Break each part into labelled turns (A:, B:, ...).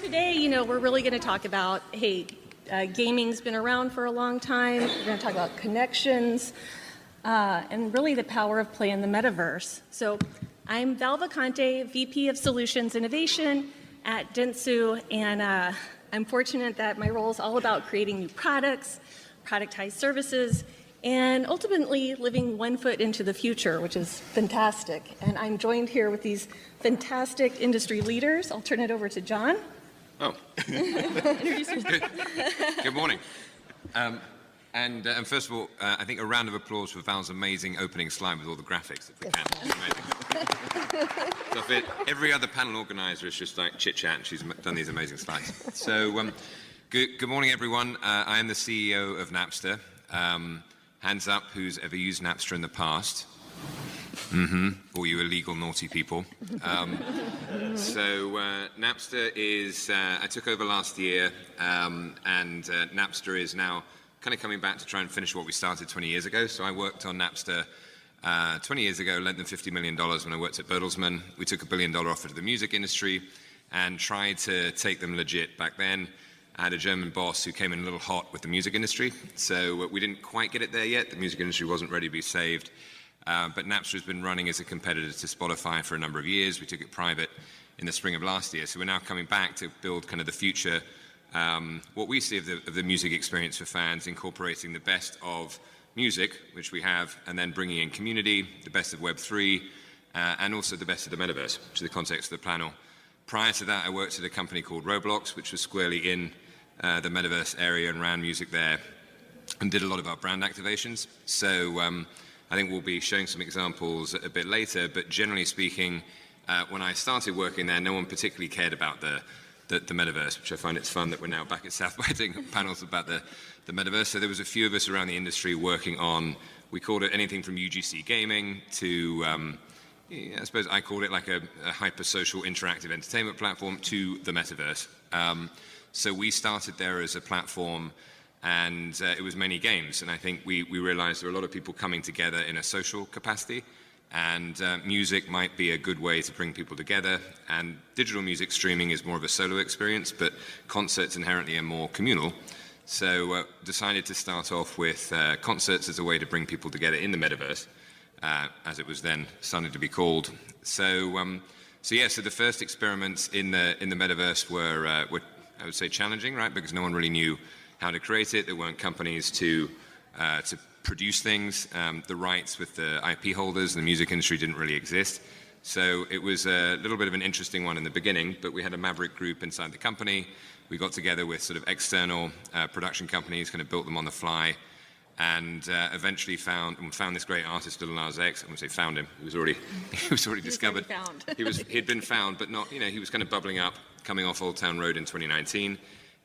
A: Today, we're really going to talk about, gaming's been around for a long time. We're going to talk about connections and really the power of play in the metaverse. So I'm Val Vacante, VP of Solutions Innovation at Dentsu, and I'm fortunate that my role is all about creating new products, productized services, and ultimately living one foot into the future, which is fantastic. And I'm joined here with these fantastic industry leaders. I'll turn it over to John.
B: Oh.
A: Introduce yourself.
B: Good morning. And first of all, I think a round of applause for Val's amazing opening slide with all the graphics, if we can. It's amazing. So every other panel organizer is just like chit-chat, and she's done these amazing slides. So good morning, everyone. I am the CEO of Napster. Hands up, who's ever used Napster in the past? All you illegal, naughty people. So Napster is, I took over last year, and Napster is now kind of coming back to try and finish what we started 20 years ago. So I worked on Napster 20 years ago, lent them $50 million when I worked at Bertelsmann. We took $1 billion offer to the music industry and tried to take them legit back then. I had a German boss who came in a little hot with the music industry. So we didn't quite get it there yet. The music industry wasn't ready to be saved. But Napster has been running as a competitor to Spotify for a number of years. We took it private in the spring of last year. So we're now coming back to build kind of the future, what we see of the music experience for fans, incorporating the best of music, which we have, and then bringing in community, the best of Web3, and also the best of the metaverse, which is the context of the panel. Prior to that, I worked at a company called Roblox, which was squarely in the metaverse area and ran music there and did a lot of our brand activations. So I think we'll be showing some examples a bit later, but generally speaking, when I started working there, no one particularly cared about the metaverse, which I find it's fun that we're now back at South by doing panels about the metaverse. So there was a few of us around the industry working on, we called it anything from UGC gaming to, I suppose I called it like a hyper-social interactive entertainment platform to the metaverse. So we started there as a platform, and it was many games. And I think we realized there were a lot of people coming together in a social capacity, and music might be a good way to bring people together. And digital music streaming is more of a solo experience, but concerts inherently are more communal. So decided to start off with concerts as a way to bring people together in the metaverse, as it was then starting to be called. So the first experiments in the metaverse were, I would say, challenging, right? Because no one really knew how to create it. There weren't companies to produce things. The rights with the IP holders and the music industry didn't really exist. So it was a little bit of an interesting one in the beginning, but we had a maverick group inside the company. We got together with sort of external production companies, kind of built them on the fly, and eventually found this great artist, Lil Nas X. I'm going to say found him. He was already discovered. He'd been found, but not, he was kind of bubbling up, coming off Old Town Road in 2019.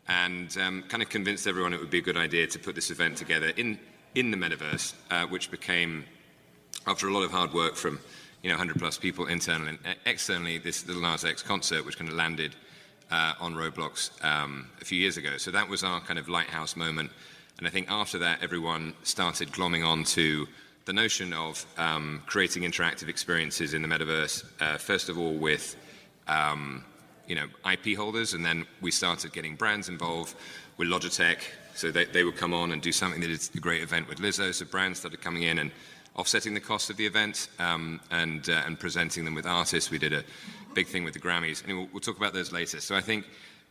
B: And kind of convinced everyone it would be a good idea to put this event together in the metaverse, which became, after a lot of hard work from 100 plus people internally and externally, this Lil Nas X concert, which kind of landed on Roblox a few years ago. So that was our kind of lighthouse moment. And I think after that, everyone started glomming on to the notion of creating interactive experiences in the metaverse, first of all with IP holders, and then we started getting brands involved with Logitech, so they would come on and do something that is a great event with Lizzo, so brands started coming in and offsetting the cost of the event and presenting them with artists. We did a big thing with the Grammys, and we'll talk about those later. So I think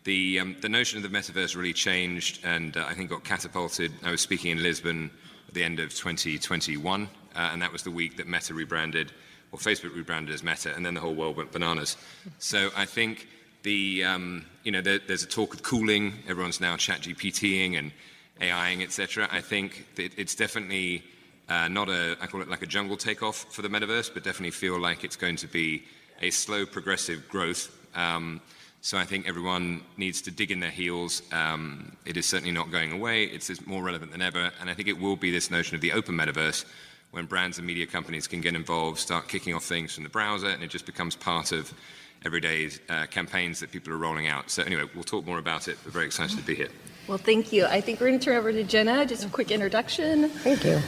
B: the notion of the metaverse really changed, and I think got catapulted. I was speaking in Lisbon at the end of 2021, and that was the week that Meta rebranded, or Facebook rebranded as Meta, and then the whole world went bananas. So I think there's a talk of cooling. Everyone's now ChatGPTing and AIing, etc. I think that it's definitely not I call it like a jungle takeoff for the metaverse, but definitely feel like it's going to be a slow, progressive growth. So I think everyone needs to dig in their heels. It is certainly not going away. It's more relevant than ever. And I think it will be this notion of the open metaverse, when brands and media companies can get involved, start kicking off things from the browser, and it just becomes part of everyday campaigns that people are rolling out. So anyway, we'll talk more about it. We're very excited to be here.
A: Well, thank you. I think we're going to turn over to Jenna, just a quick introduction.
C: Thank you.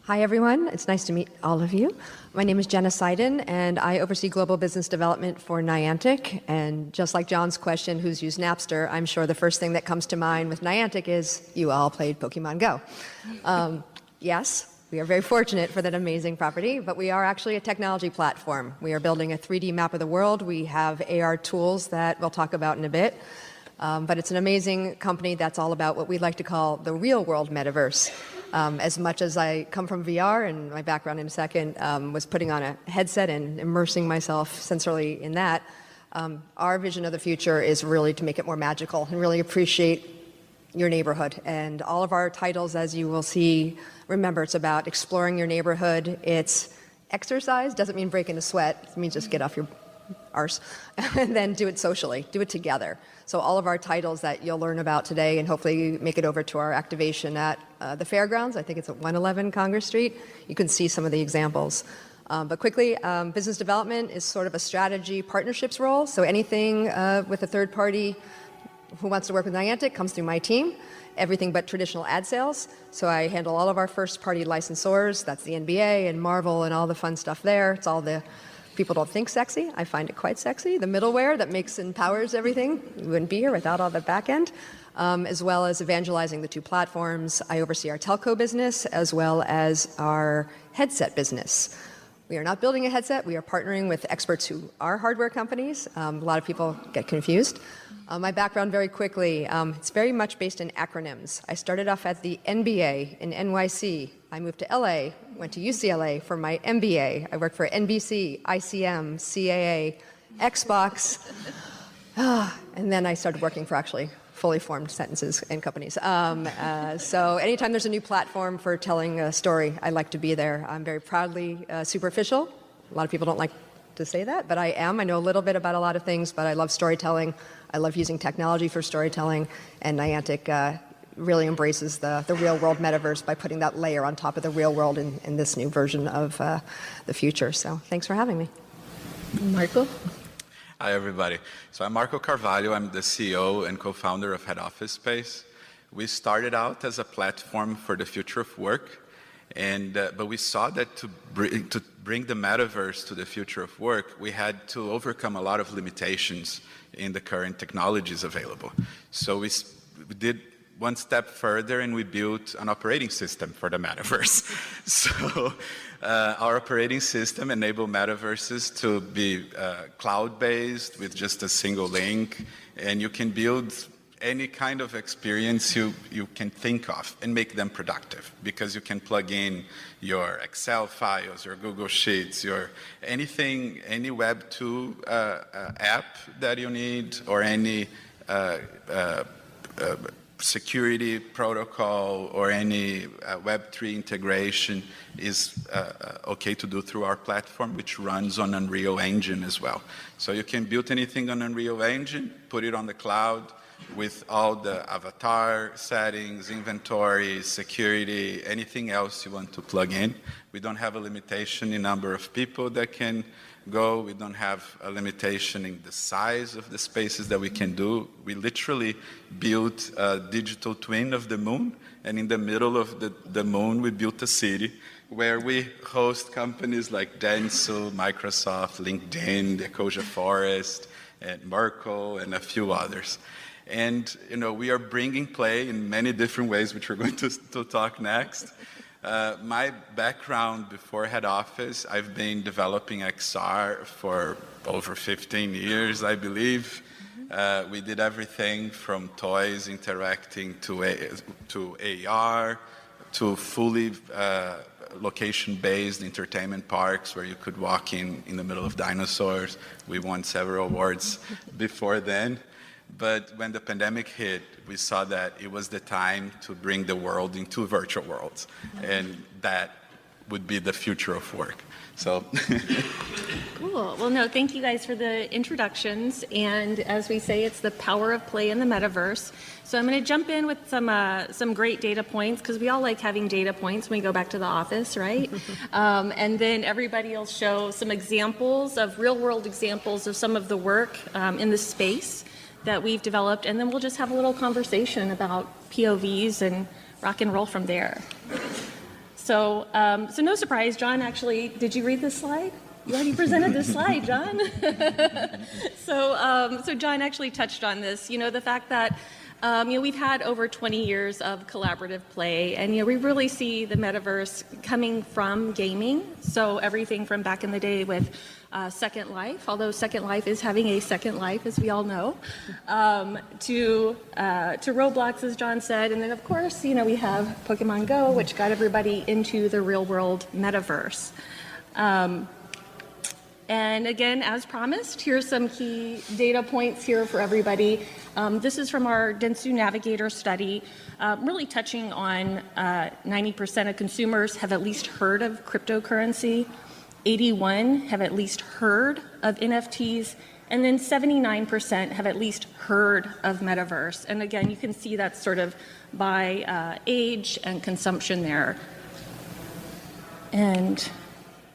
C: Hi, everyone. It's nice to meet all of you. My name is Jenna Seiden, and I oversee global business development for Niantic. And just like John's question, who's used Napster, I'm sure the first thing that comes to mind with Niantic is you all played Pokemon Go. Yes, we are very fortunate for that amazing property, but we are actually a technology platform. We are building a 3D map of the world. We have AR tools that we'll talk about in a bit. But it's an amazing company that's all about what we like to call the real world metaverse. As much as I come from VR, and my background in a second was putting on a headset and immersing myself sensorily in that, our vision of the future is really to make it more magical and really appreciate your neighborhood. And all of our titles, as you will see, remember, it's about exploring your neighborhood. It's exercise, doesn't mean break into sweat, it means just get off your arse, and then do it socially, do it together. So all of our titles that you'll learn about today, and hopefully make it over to our activation at the fairgrounds, I think it's at 111 Congress Street, you can see some of the examples. But quickly, business development is sort of a strategy partnerships role, so anything with a third party who wants to work with Niantic comes through my team. Everything but traditional ad sales. So I handle all of our first-party licensors, that's the NBA and Marvel and all the fun stuff there. It's all the people don't think sexy. I find it quite sexy. The middleware that makes and powers everything. We wouldn't be here without all the back end. As well as evangelizing the two platforms. I oversee our telco business as well as our headset business. We are not building a headset. We are partnering with experts who are hardware companies. A lot of people get confused. My background very quickly, it's very much based in acronyms. I started off at the NBA in NYC. I moved to LA, went to UCLA for my MBA. I worked for NBC, ICM, CAA, Xbox, and then I started working for actually fully formed sentences and companies. So anytime there's a new platform for telling a story, I like to be there. I'm very proudly superficial. A lot of people don't like to say that, but I am. I know a little bit about a lot of things, but I love storytelling. I love using technology for storytelling, and Niantic really embraces the real-world metaverse by putting that layer on top of the real world in this new version of the future. So thanks for having me.
A: Marco?
D: Hi, everybody. So I'm Marco Carvalho. I'm the CEO and co-founder of HeadOffice Space. We started out as a platform for the future of work, but we saw that to bring the metaverse to the future of work, we had to overcome a lot of limitations in the current technologies available. So we did one step further and we built an operating system for the metaverse. So our operating system enabled metaverses to be cloud-based with just a single link, and you can build any kind of experience you can think of and make them productive, because you can plug in your Excel files, your Google Sheets, your anything, any Web 2 app that you need, or any security protocol or any Web 3 integration is okay to do through our platform, which runs on Unreal Engine as well. So you can build anything on Unreal Engine, put it on the cloud, with all the avatar settings, inventory, security, anything else you want to plug in. We don't have a limitation in number of people that can go. We don't have a limitation in the size of the spaces that we can do. We literally built a digital twin of the moon, and in the middle of the moon, we built a city where we host companies like Dentsu, Microsoft, LinkedIn, the Ecosia Forest, and Merkle, and a few others. And we are bringing play in many different ways, which we're going to talk next. My background before head office, I've been developing XR for over 15 years, I believe. We did everything from toys interacting to AR, to fully location-based entertainment parks where you could walk in the middle of dinosaurs. We won several awards before then. But when the pandemic hit, we saw that it was the time to bring the world into virtual worlds. And that would be the future of work. So.
A: Cool. Well, no, thank you guys for the introductions. And as we say, it's the power of play in the metaverse. So I'm going to jump in with some great data points, because we all like having data points when we go back to the office, right? And then everybody will show some examples of real-world examples of some of the work in the space that we've developed, and then we'll just have a little conversation about POVs and rock and roll from there. So no surprise, John actually, did you read this slide? You already presented this slide, John. So John actually touched on this, the fact that we've had over 20 years of collaborative play, and we really see the metaverse coming from gaming. So everything from back in the day with Second Life, although Second Life is having a second life, as we all know, to Roblox, as John said, and then of course, we have Pokemon Go, which got everybody into the real-world metaverse. And again, as promised, here's some key data points here for everybody. This is from our Dentsu Navigator study, really touching on 90% of consumers have at least heard of cryptocurrency, 81 have at least heard of NFTs, and then 79% have at least heard of Metaverse. And again, you can see that's sort of by age and consumption there. And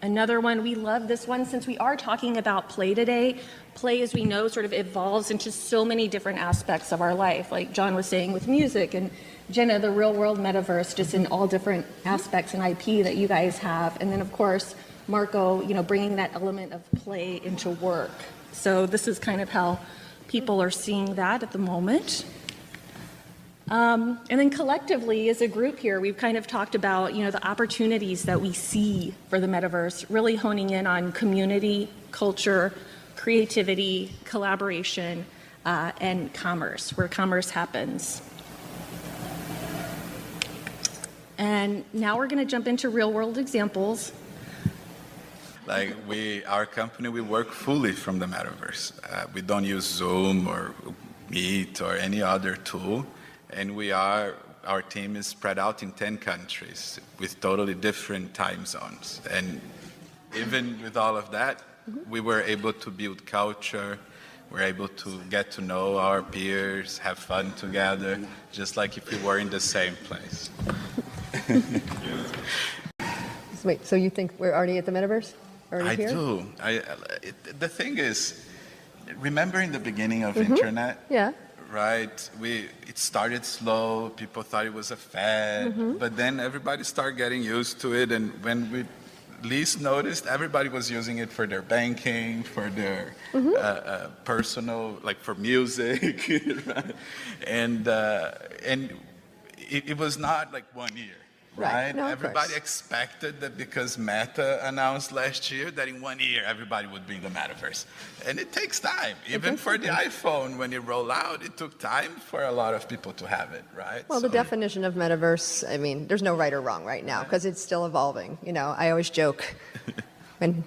A: another one, we love this one since we are talking about play today. Play, as we know, sort of evolves into so many different aspects of our life, like John was saying with music, and Jenna, the real world metaverse, just in all different aspects and IP that you guys have. And then, of course, Marco, bringing that element of play into work. So this is kind of how people are seeing that at the moment. And then collectively, as a group here, we've kind of talked about, the opportunities that we see for the metaverse, really honing in on community, culture, creativity, collaboration, and commerce, where commerce happens. And now we're going to jump into real-world examples.
D: Like our company, we work fully from the metaverse. We don't use Zoom or Meet or any other tool. And our team is spread out in 10 countries with totally different time zones. And even with all of that, we were able to build culture. We're able to get to know our peers, have fun together, just like if we were in the same place.
C: Wait, so you think we're already at the metaverse?
D: I do. The thing is, remember in the beginning of internet?
C: Yeah.
D: Right? It started slow. People thought it was a fad, but then everybody started getting used to it. And when we least noticed, everybody was using it for their banking, for their personal, like for music, right? And it was not like 1 year. Right?
C: No,
D: everybody expected that because Meta announced last year that in 1 year everybody would be in the metaverse. And it takes time. Even for the iPhone, when it rolled out, it took time for a lot of people to have it, right?
C: Well, the definition of metaverse, I mean, there's no right or wrong right now because it's still evolving. I always joke when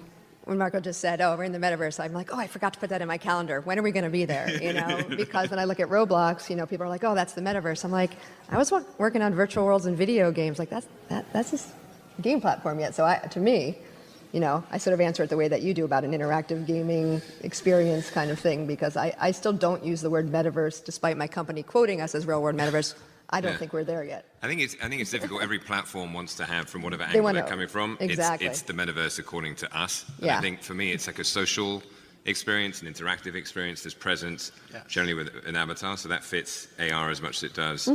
C: Marco just said, oh, we're in the metaverse, I'm like, oh, I forgot to put that in my calendar. When are we going to be there? Because when I look at Roblox, people are like, oh, that's the metaverse. I'm like, I was working on virtual worlds and video games. Like, that's just a game platform yet. So to me, I sort of answer it the way that you do about an interactive gaming experience kind of thing, because I still don't use the word metaverse, despite my company quoting us as real world metaverse. I don't think we're there yet.
B: I think it's difficult. Every platform wants to have, from whatever angle they're coming from,
C: exactly.
B: It's the metaverse according to us.
C: Yeah.
B: And I think for me, it's like a social experience, an interactive experience. There's presence, generally with an avatar, so that fits AR as much as it does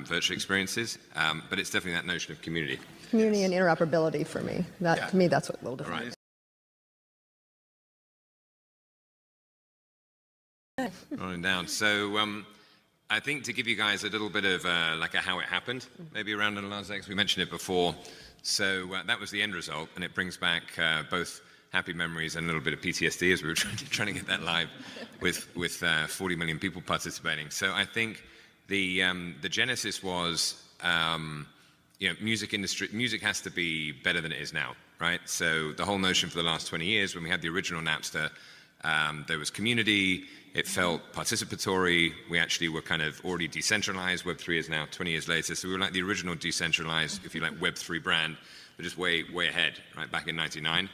B: virtual experiences. But it's definitely that notion of community.
C: Community and interoperability for me. To me, that's what will define
B: it. Rolling down. So. I think to give you guys a little bit of how it happened, maybe around Analytics, we mentioned it before. So that was the end result, and it brings back both happy memories and a little bit of PTSD as we were trying to get that live with 40 million people participating. So I think the genesis was, music industry. Music has to be better than it is now, right? So the whole notion for the last 20 years, when we had the original Napster, there was community. It felt participatory. We actually were kind of already decentralized. Web3 is now 20 years later. So we were like the original decentralized, if you like, Web3 brand, but just way ahead, right, back in 99.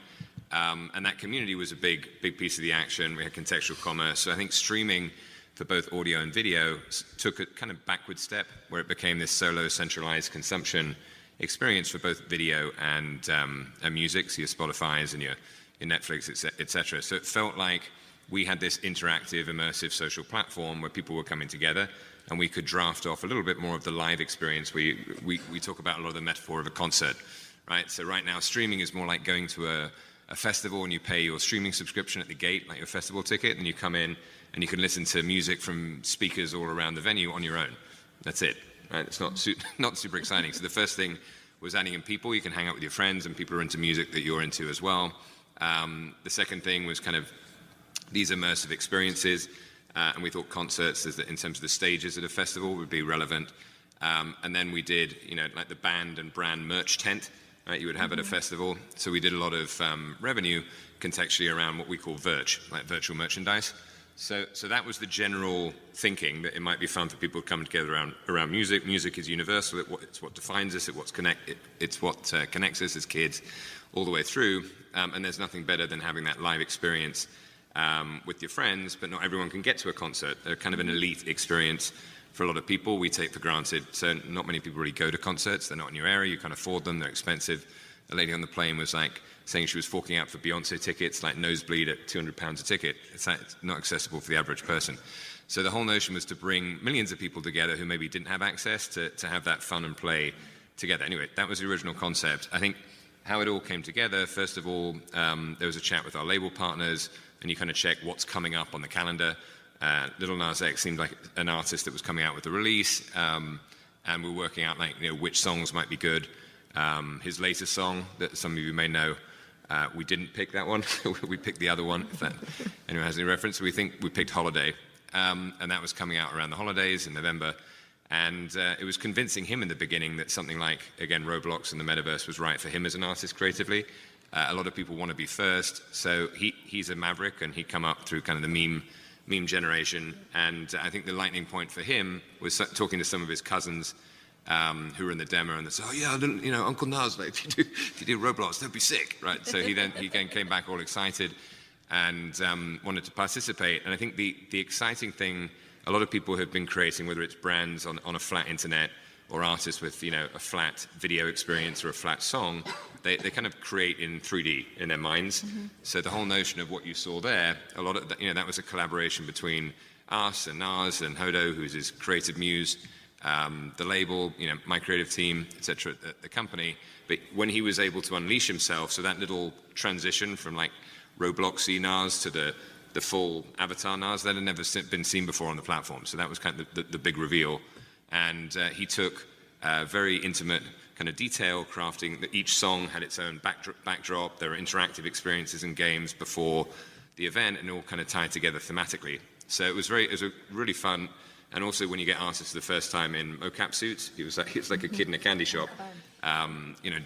B: And that community was a big piece of the action. We had contextual commerce. So I think streaming for both audio and video took a kind of backward step where it became this solo centralized consumption experience for both video and music, so your Spotify's and your Netflix, et cetera. So it felt like we had this interactive, immersive social platform where people were coming together and we could draft off a little bit more of the live experience. We talk about a lot of the metaphor of a concert, right? So right now, streaming is more like going to a festival and you pay your streaming subscription at the gate, like your festival ticket, and you come in and you can listen to music from speakers all around the venue on your own. That's it, right? It's not super exciting. So the first thing was adding in people. You can hang out with your friends and people are into music that you're into as well. The second thing was kind of these immersive experiences, and we thought concerts, in terms of the stages at a festival, would be relevant. And then we did, like the band and brand merch tent, right, you would have at a festival. So we did a lot of revenue contextually around what we call like virtual merchandise. So that was the general thinking, that it might be fun for people to come together around music. Music is universal. It's what defines us. It's what connects us as kids all the way through. And there's nothing better than having that live experience with your friends, but not everyone can get to a concert. They're kind of an elite experience for a lot of people. We take for granted, so not many people really go to concerts. They're not in your area. You can't afford them. They're expensive. A lady on the plane was like saying she was forking out for Beyonce tickets, like nosebleed at £200 a ticket. It's not accessible for the average person. So the whole notion was to bring millions of people together who maybe didn't have access to have that fun and play together. Anyway, that was the original concept. I think how it all came together, first of all, there was a chat with our label partners, and you kind of check what's coming up on the calendar. Lil Nas X seemed like an artist that was coming out with a release, and we're working out which songs might be good. His latest song that some of you may know, we didn't pick that one. We picked the other one, if that anyone has any reference. We think we picked Holiday, and that was coming out around the holidays in November. And it was convincing him in the beginning that something like, again, Roblox and the Metaverse was right for him as an artist creatively. A lot of people want to be first, so he's a maverick, and he'd come up through kind of the meme generation. And I think the lightning point for him was talking to some of his cousins who were in the demo, and they said, "Oh yeah, Uncle Nas, like, if you do Roblox, that'd be sick, right?" So he then came back all excited and wanted to participate. And I think the exciting thing, a lot of people have been creating, whether it's brands on a flat internet or artists with a flat video experience or a flat song, they kind of create in 3D in their minds. So the whole notion of what you saw there, a lot of that was a collaboration between us and Nas and Hodo, who's his creative muse, the label, my creative team, etc. at the company. But when he was able to unleash himself, so that little transition from like Robloxy Nas to the full avatar Nas, that had never been seen before on the platform. So that was kind of the big reveal. And he took very intimate kind of detail crafting, that each song had its own backdrop. There were interactive experiences and games before the event, and all kind of tied together thematically. So it was really fun. And also when you get artists for the first time in mocap suits, he was like a kid in a candy shop,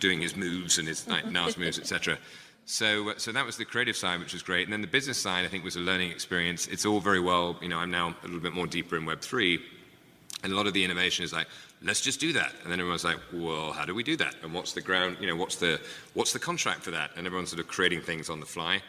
B: doing his moves and his Nas moves, etc. So that was the creative side, which was great. And then the business side, I think, was a learning experience. It's all very well, I'm now a little bit more deeper in Web3, and a lot of the innovation is like, let's just do that. And then everyone's like, well, how do we do that? And what's the ground, what's the contract for that? And everyone's sort of creating things on the fly.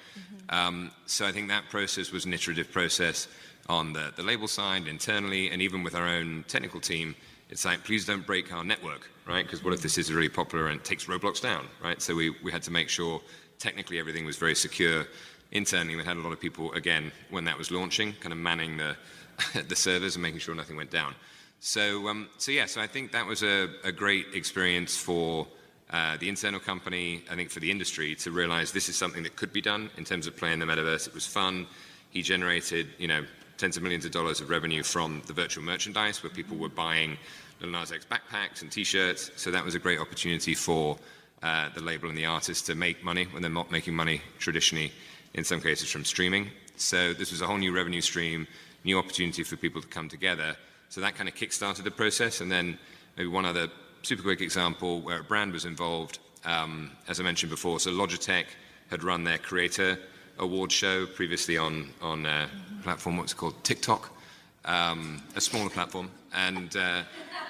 B: So I think that process was an iterative process on the label side, internally, and even with our own technical team. It's like, please don't break our network, right? Because what if this is really popular and takes Roblox down, right? So we had to make sure technically everything was very secure. Internally, we had a lot of people, again, when that was launching, kind of manning the servers and making sure nothing went down. So I think that was a great experience for the internal company, I think for the industry, to realize this is something that could be done in terms of playing the metaverse. It was fun. He generated, tens of millions of dollars of revenue from the virtual merchandise, where people were buying Lil Nas X backpacks and t-shirts. So that was a great opportunity for the label and the artist to make money when they're not making money traditionally, in some cases from streaming. So this was a whole new revenue stream, new opportunity for people to come together. So that kind of kick-started the process. And then maybe one other super quick example where a brand was involved, as I mentioned before. So Logitech had run their creator award show previously on a platform, what's it called, TikTok, a smaller platform, and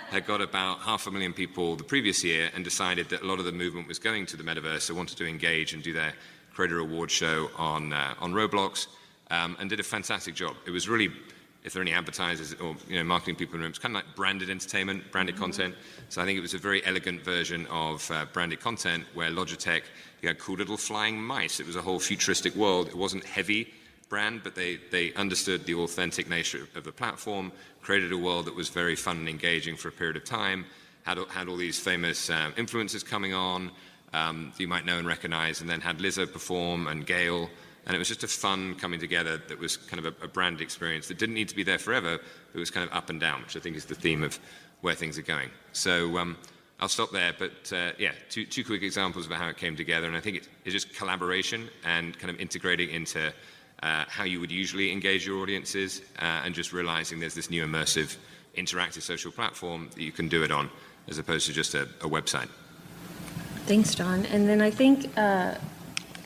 B: had got about 500,000 people the previous year, and decided that a lot of the movement was going to the metaverse, so wanted to engage and do their creator award show on Roblox, and did a fantastic job. It was really, if there are any advertisers or marketing people in the room, it's kind of like branded entertainment, branded content. So I think it was a very elegant version of branded content, where Logitech, you had cool little flying mice. It was a whole futuristic world. It wasn't heavy brand, but they understood the authentic nature of the platform, created a world that was very fun and engaging for a period of time, had all these famous influencers coming on that you might know and recognize, and then had Lizzo perform and Gail, and it was just a fun coming together that was kind of a brand experience that didn't need to be there forever, but it was kind of up and down, which I think is the theme of where things are going. So I'll stop there, but yeah, two quick examples of how it came together, and I think it's just collaboration and kind of integrating into how you would usually engage your audiences, and just realizing there's this new immersive, interactive social platform that you can do it on, as opposed to just a website.
A: Thanks, John. And then I think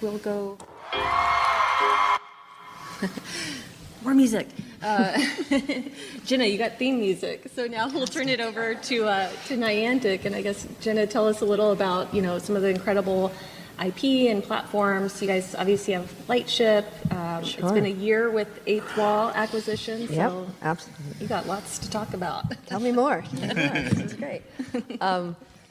A: we'll go... More music. Jenna, you got theme music. So now we'll turn it over to Niantic. And I guess, Jenna, tell us a little about, some of the incredible IP and platforms. You guys obviously have Lightship.
C: Sure.
A: It's been a year with Eighth Wall acquisition. So
C: Yep, absolutely.
A: you got lots to talk about.
C: Tell me more. This is great.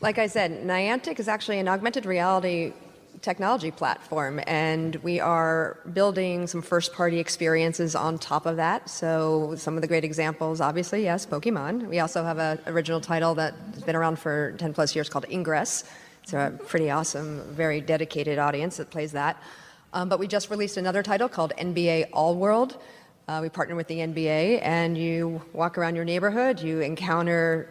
C: Like I said, Niantic is actually an augmented reality technology platform, and we are building some first-party experiences on top of that. So some of the great examples, obviously, yes, Pokemon. We also have an original title that has been around for 10 plus years called Ingress. It's a pretty awesome, very dedicated audience that plays that. But we just released another title called NBA All World. We partner with the NBA, and you walk around your neighborhood, you encounter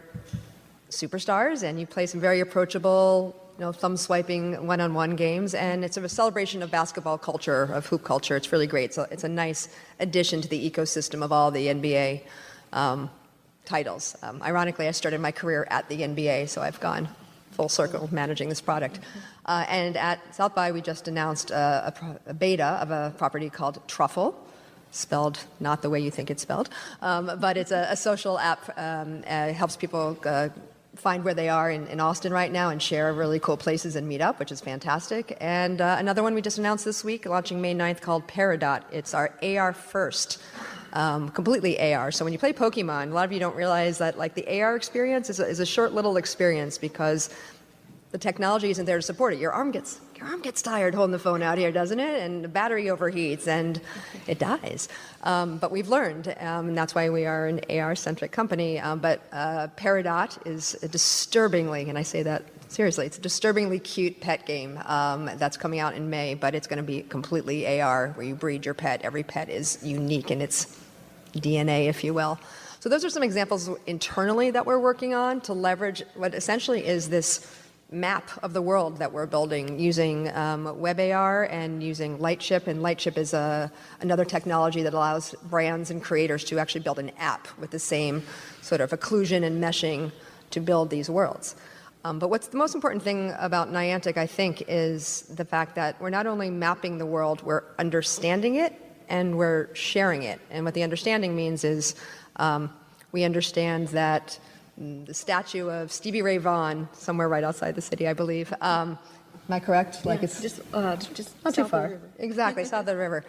C: superstars, and you play some very approachable, thumb-swiping one-on-one games, and it's a celebration of basketball culture, of hoop culture. It's really great. So it's a nice addition to the ecosystem of all the NBA titles. Ironically, I started my career at the NBA, so I've gone full circle managing this product. And at South by, we just announced a beta of a property called Truffle, spelled not the way you think it's spelled, but it's a social app. It helps people find where they are in Austin right now and share really cool places and meet up, which is fantastic. And another one we just announced this week, launching May 9th, called Peridot. It's our AR first, completely AR. So when you play Pokemon, a lot of you don't realize that the AR experience is a short little experience because the technology isn't there to support it. Your arm gets tired holding the phone out here, doesn't it? And the battery overheats and it dies. But we've learned, and that's why we are an AR-centric company. But Peridot is a disturbingly, and I say that seriously, it's a disturbingly cute pet game that's coming out in May, but it's going to be completely AR, where you breed your pet. Every pet is unique in its DNA, if you will. So those are some examples internally that we're working on to leverage what essentially is this map of the world that we're building using WebAR and using Lightship. And Lightship is another technology that allows brands and creators to actually build an app with the same sort of occlusion and meshing to build these worlds. But what's the most important thing about Niantic, I think, is the fact that we're not only mapping the world, we're understanding it and we're sharing it. And what the understanding means is we understand that the statue of Stevie Ray Vaughan, somewhere right outside the city, I believe. Am I correct?
A: Yeah,
C: It's
A: just
C: not too far. Exactly, south of the river.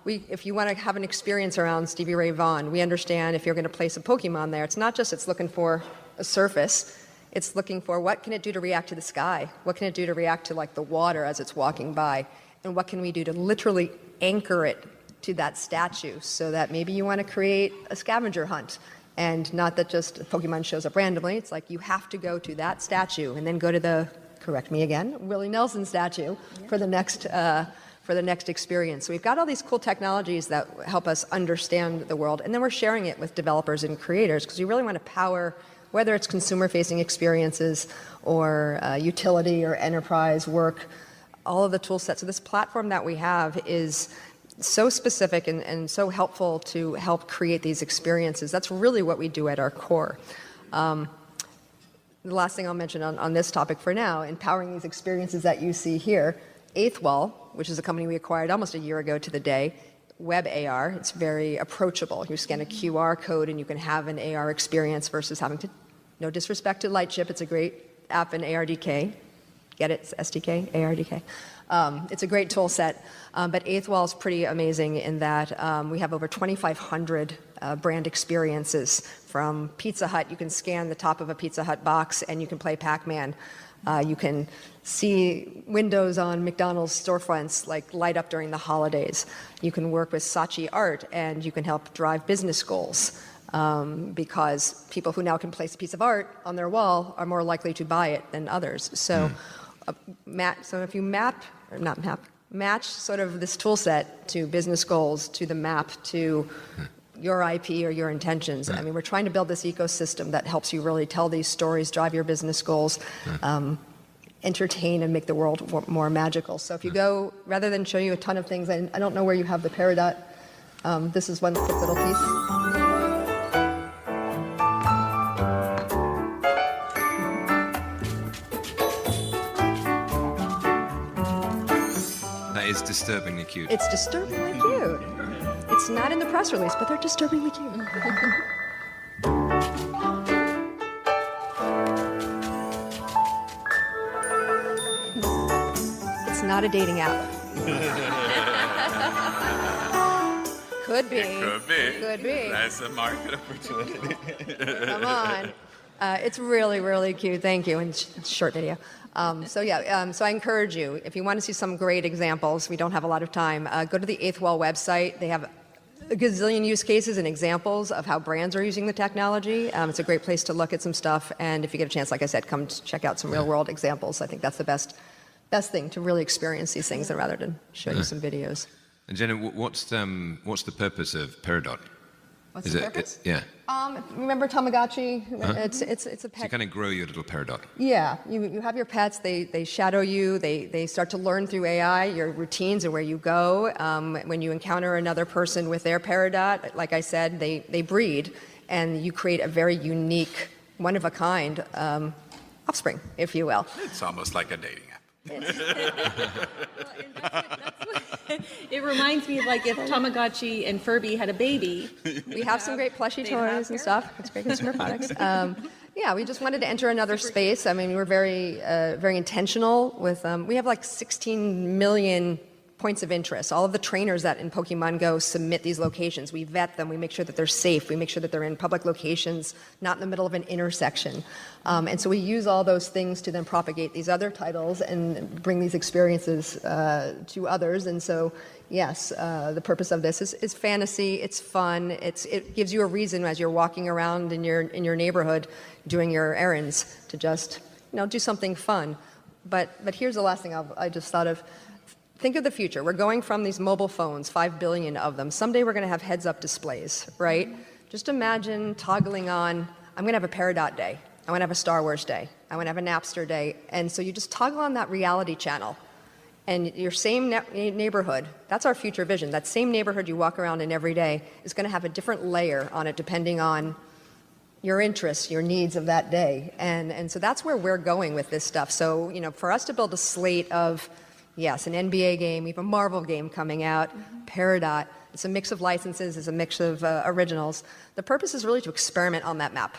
C: If you want to have an experience around Stevie Ray Vaughan, we understand if you're going to place a Pokemon there, it's not just it's looking for a surface. It's looking for what can it do to react to the sky? What can it do to react to the water as it's walking by? And what can we do to literally anchor it to that statue so that maybe you want to create a scavenger hunt? And not that just Pokemon shows up randomly. It's you have to go to that statue and then go to the, correct me again, Willie Nelson statue for the next experience. So we've got all these cool technologies that help us understand the world, and then we're sharing it with developers and creators because we really want to power, whether it's consumer-facing experiences or utility or enterprise work, all of the tool sets. So this platform that we have is so specific and so helpful to help create these experiences. That's really what we do at our core. The last thing I'll mention on this topic for now, empowering these experiences that you see here, Eighth Wall, which is a company we acquired almost a year ago to the day, WebAR, it's very approachable. You scan a QR code and you can have an AR experience versus having to, no disrespect to Lightship, it's a great app in ARDK. Get it? It's SDK, ARDK. It's a great tool set, but Eighth Wall is pretty amazing in that we have over 2,500 brand experiences from Pizza Hut. You can scan the top of a Pizza Hut box and you can play Pac-Man. You can see windows on McDonald's storefronts like light up during the holidays. You can work with Saatchi art, and you can help drive business goals. Because people who now can place a piece of art on their wall are more likely to buy it than others. So, so if you match sort of this tool set to business goals, to the map, to your IP or your intentions. I mean, we're trying to build this ecosystem that helps you really tell these stories, drive your business goals, entertain and make the world more magical. So if you go, rather than show you a ton of things, I don't know where you have the Peridot. This is one quick little piece.
B: Is disturbingly cute.
C: It's disturbingly cute. It's not in the press release, but they're disturbingly cute. It's not a dating app. Could be.
D: Could be.
C: Could be.
D: That's a market opportunity.
C: Come on. It's really, really cute. Thank you. And it's a short video. So I encourage you, if you want to see some great examples, we don't have a lot of time, go to the Eighth Wall website. They have a gazillion use cases and examples of how brands are using the technology. It's a great place to look at some stuff. And if you get a chance, like I said, come check out some real world examples. I think that's the best thing to really experience these things rather than show you some videos.
B: And Jenna, what's the purpose of Peridot?
C: What's the purpose?
B: Yeah.
C: Remember Tamagotchi? It's a pet.
B: So you kind of grow your little Peridot.
C: Yeah, you have your pets. They shadow you. They start to learn through AI your routines and where you go. When you encounter another person with their Peridot, like I said, they breed, and you create a very unique, one of a kind offspring, if you will.
D: It's almost like a dating app.
A: It reminds me of like if Tamagotchi and Furby had a baby.
C: We have some great plushy toys and stuff. It's great consumer products. Yeah, we just wanted to enter another space. I mean, we were very intentional with, we have like 16 million points of interest. All of the trainers that in Pokemon Go submit these locations. We vet them. We make sure that they're safe. We make sure that they're in public locations, not in the middle of an intersection. And so we use all those things to then propagate these other titles and bring these experiences to others. And so, yes, the purpose of this is fantasy. It's fun. It gives you a reason as you're walking around in your neighborhood doing your errands to just do something fun. But here's the last thing I just thought of. Think of the future. We're going from these mobile phones, 5 billion of them. Someday we're going to have heads-up displays, right? Just imagine toggling on, I'm going to have a Peridot day. I want to have a Star Wars day. I want to have a Napster day. And so you just toggle on that reality channel. And your same neighborhood, that's our future vision. That same neighborhood you walk around in every day is going to have a different layer on it depending on your interests, your needs of that day. And so that's where we're going with this stuff. So, for us to build a slate of, yes, an NBA game, we have a Marvel game coming out, Peridot. It's a mix of licenses, it's a mix of originals. The purpose is really to experiment on that map.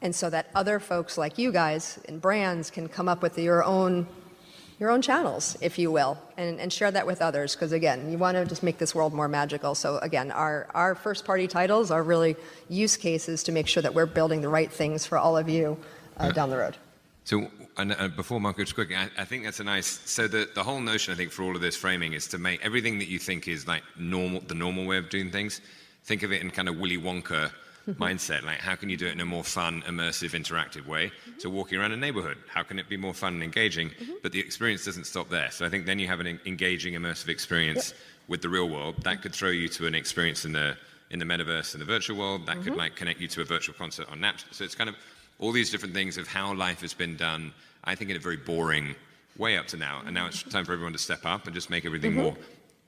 C: And so that other folks like you guys and brands can come up with your own channels, if you will, and share that with others. Because again, you want to just make this world more magical. So again, our first party titles are really use cases to make sure that we're building the right things for all of you down the road.
B: So, and before Marco, just quickly, I think that's a nice, so the whole notion, I think, for all of this framing is to make everything that you think is like the normal way of doing things, think of it in kind of Willy Wonka mindset, like how can you do it in a more fun, immersive, interactive way? So walking around a neighborhood, how can it be more fun and engaging? But the experience doesn't stop there. So I think then you have an engaging, immersive experience with the real world. That could throw you to an experience in the metaverse, in the virtual world. That could like connect you to a virtual concert on Napster. So it's kind of all these different things of how life has been done, I think, in a very boring way up to now. And now it's time for everyone to step up and just make everything more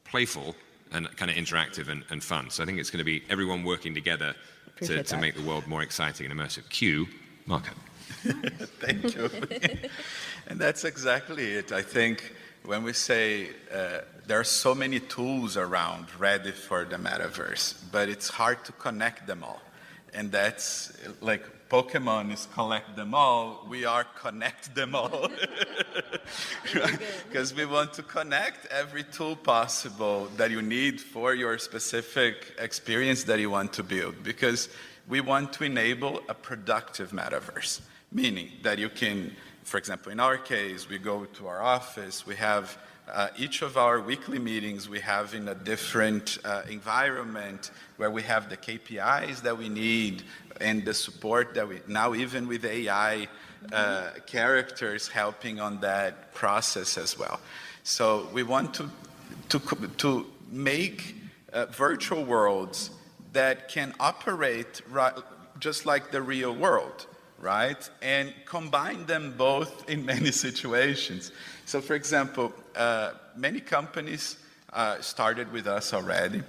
B: playful and kind of interactive and fun. So I think it's going to be everyone working together to make the world more exciting and immersive. Cue Marco.
D: Thank you. And that's exactly it. I think when we say there are so many tools around ready for the metaverse, but it's hard to connect them all. And that's like Pokemon is collect them all, we are connect them all. Because we want to connect every tool possible that you need for your specific experience that you want to build. Because we want to enable a productive metaverse, meaning that you can for example, in our case, we go to our office, we have each of our weekly meetings we have in a different environment where we have the KPIs that we need and the support that we, now even with AI characters helping on that process as well. So we want to make virtual worlds that can operate just like the real world, right? And combine them both in many situations. So for example, many companies started with us already,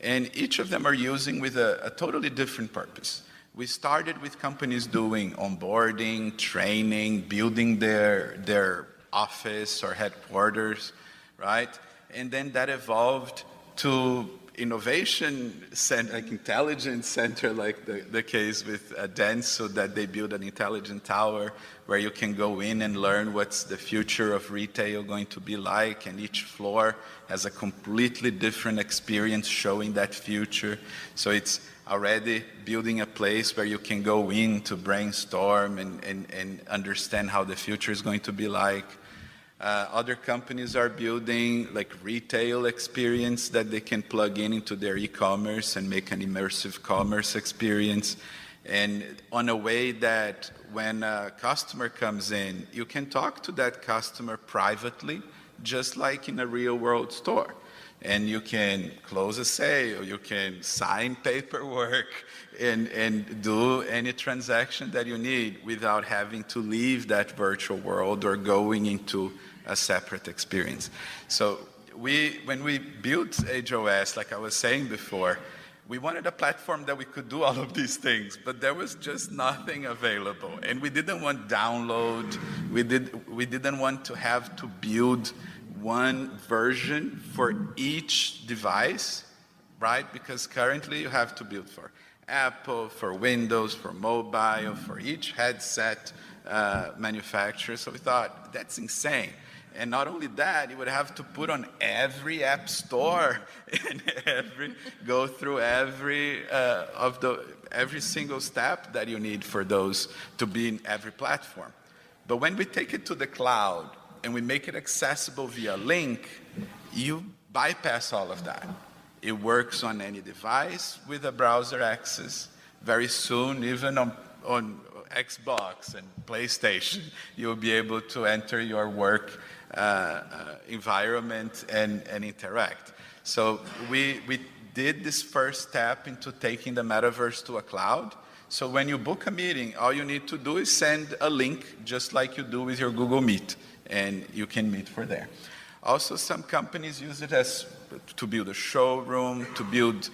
D: and each of them are using with a totally different purpose. We started with companies doing onboarding, training, building their office or headquarters, right? And then that evolved to innovation center, like intelligence center, like the case with Denso, that they build an intelligent tower where you can go in and learn what's the future of retail going to be like, and each floor has a completely different experience showing that future. So it's already building a place where you can go in to brainstorm and understand how the future is going to be like. Other companies are building like retail experience that they can plug into their e-commerce and make an immersive commerce experience, and on a way that when a customer comes in, you can talk to that customer privately, just like in a real world store. And you can close a sale, you can sign paperwork and do any transaction that you need without having to leave that virtual world or going into a separate experience. So when we built HOS, like I was saying before, we wanted a platform that we could do all of these things, but there was just nothing available. And we didn't want download, we didn't want to have to build one version for each device, right? Because currently you have to build for Apple, for Windows, for mobile, for each headset manufacturer. So we thought, that's insane. And not only that, you would have to put on every app store and go through every single step that you need for those to be in every platform. But when we take it to the cloud and we make it accessible via link, you bypass all of that. It works on any device with a browser access. Very soon, even on Xbox and PlayStation, you'll be able to enter your work environment and interact. So we did this first step into taking the metaverse to a cloud. So when you book a meeting, all you need to do is send a link, just like you do with your Google Meet, and you can meet for there. Also, some companies use it to build a showroom, to build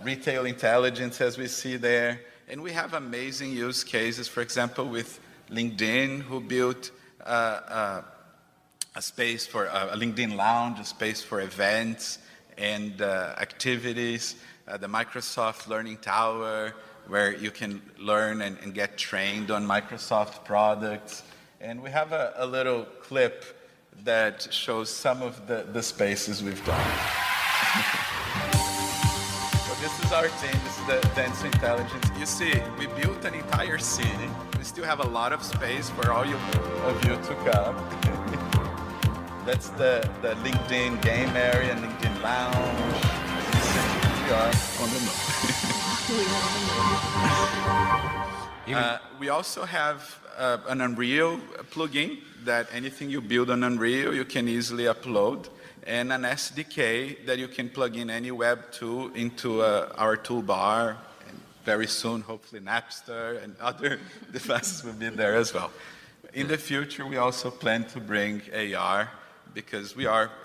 D: retail intelligence, as we see there. And we have amazing use cases, for example, with LinkedIn, who built a space for a LinkedIn Lounge, a space for events and activities, the Microsoft Learning Tower, where you can learn and get trained on Microsoft products. And we have a little clip that shows some of the spaces we've done. So this is our team, this is the Denso Intelligence. You see, we built an entire city. We still have a lot of space for all of you to come. That's the LinkedIn game area, LinkedIn Lounge. We are on the move. We also have an Unreal plugin that anything you build on Unreal, you can easily upload, and an SDK that you can plug in any web tool into our toolbar. And very soon, hopefully Napster and other devices will be there as well. In the future, we also plan to bring AR, because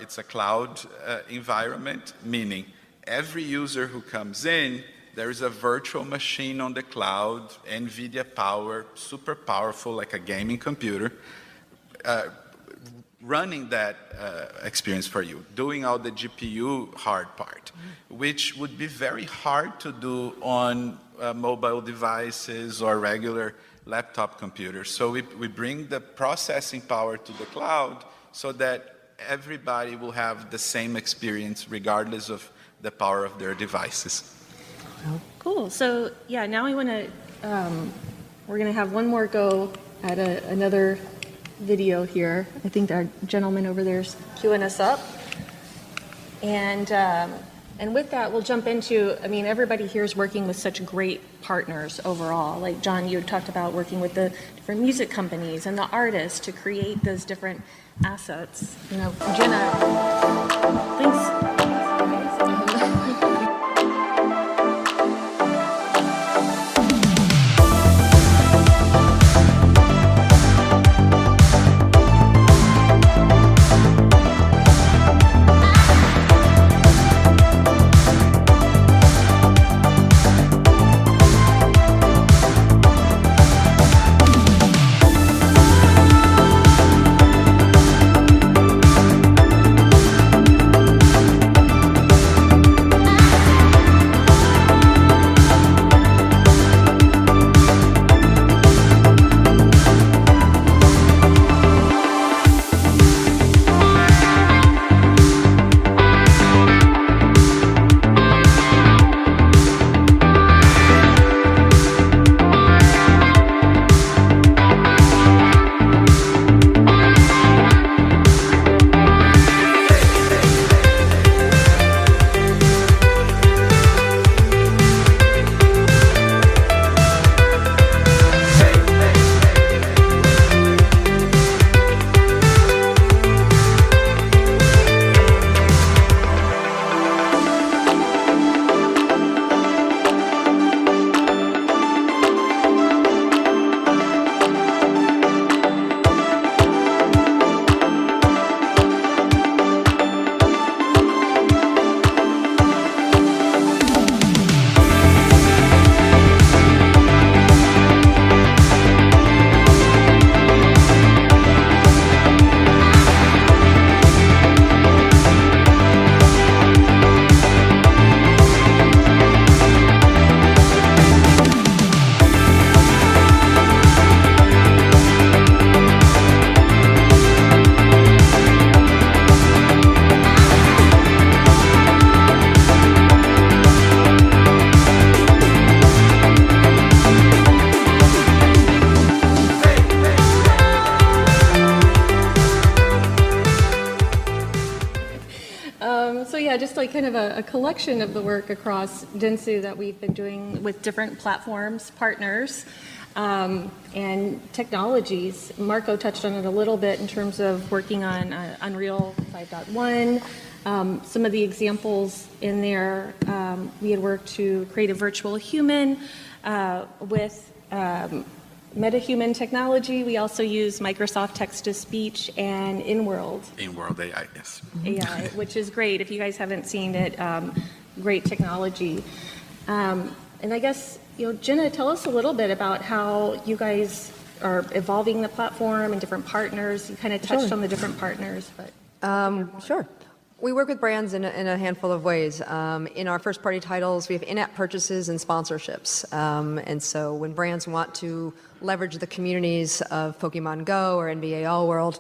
D: it's a cloud environment, meaning every user who comes in, there is a virtual machine on the cloud, NVIDIA power, super powerful, like a gaming computer, running that experience for you, doing all the GPU hard part, which would be very hard to do on mobile devices or regular laptop computers. So we bring the processing power to the cloud so that everybody will have the same experience regardless of the power of their devices.
A: Cool. So yeah, now we're going to have one more go at another video here. I think our gentleman over there is queuing us up. And with that, we'll jump into, I mean, everybody here is working with such great partners overall. Like John, you talked about working with the different music companies and the artists to create those different assets. You know, Jenna, thanks. Just like kind of a collection of the work across Dentsu that we've been doing with different platforms, partners, and technologies. Marco touched on it a little bit in terms of working on Unreal 5.1. Some of the examples in there, we had worked to create a virtual human with MetaHuman technology. We also use Microsoft text-to-speech and in-world.
D: In-world AI, yes.
A: AI, which is great. If you guys haven't seen it, great technology. And I guess, you know, Jenna, tell us a little bit about how you guys are evolving the platform and different partners. You kind of touched on the different partners, but.
C: Sure. We work with brands in a handful of ways. In our first-party titles, we have in-app purchases and sponsorships. And so when brands want to leverage the communities of Pokemon Go or NBA All World,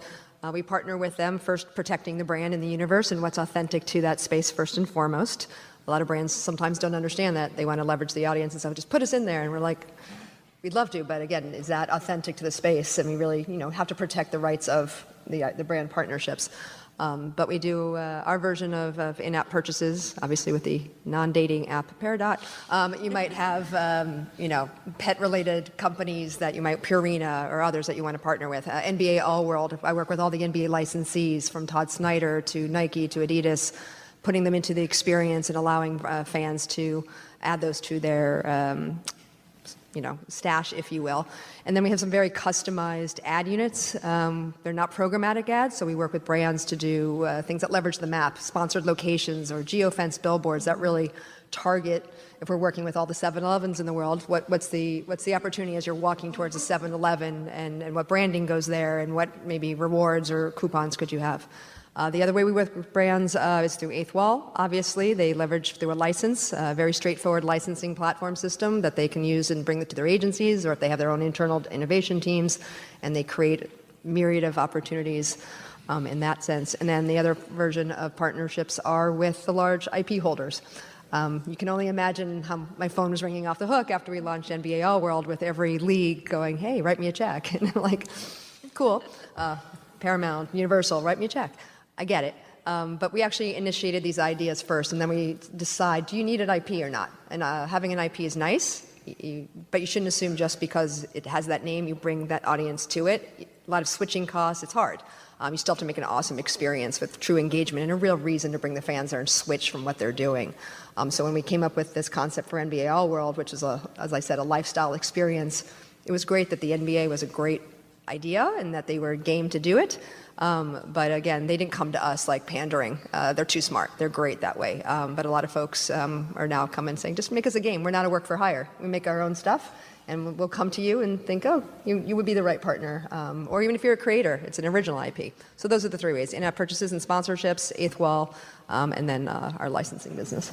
C: we partner with them, first protecting the brand in the universe and what's authentic to that space first and foremost. A lot of brands sometimes don't understand that. They want to leverage the audience, and so just put us in there. And we're like, we'd love to, but again, is that authentic to the space? And we really, you know, have to protect the rights of the brand partnerships. But we do our version of in-app purchases, obviously with the non-dating app Peridot. You might have, you know, pet-related companies that you might, Purina or others that you want to partner with. NBA All World, I work with all the NBA licensees from Todd Snyder to Nike to Adidas, putting them into the experience and allowing fans to add those to their you know, stash, if you will. And then we have some very customized ad units. They're not programmatic ads, so we work with brands to do things that leverage the map, sponsored locations or geofence billboards that really target, if we're working with all the 7-Elevens in the world, what's the opportunity as you're walking towards a 7-Eleven and what branding goes there and what maybe rewards or coupons could you have. The other way we work with brands is through Eighth Wall. Obviously, they leverage through a license, a very straightforward licensing platform system that they can use and bring it to their agencies, or if they have their own internal innovation teams, and they create myriad of opportunities in that sense. And then the other version of partnerships are with the large IP holders. You can only imagine how my phone was ringing off the hook after we launched NBA All World with every league going, hey, write me a check. And like, Cool. Paramount, Universal, write me a check. I get it. But we actually initiated these ideas first, and then we decide, do you need an IP or not? And having an IP is nice, but you shouldn't assume just because it has that name, you bring that audience to it. A lot of switching costs, it's hard. You still have to make an awesome experience with true engagement and a real reason to bring the fans there and switch from what they're doing. So when we came up with this concept for NBA All World, which is, as I said, a lifestyle experience, it was great that the NBA was a great idea and that they were game to do it. But again, they didn't come to us like pandering. They're too smart. They're great that way. But a lot of folks are now coming saying, just make us a game. We're not a work for hire. We make our own stuff. And we'll come to you and think, oh, you would be the right partner. Or even if you're a creator, it's an original IP. So those are the three ways: in-app purchases and sponsorships, eighth wall, and then our licensing business.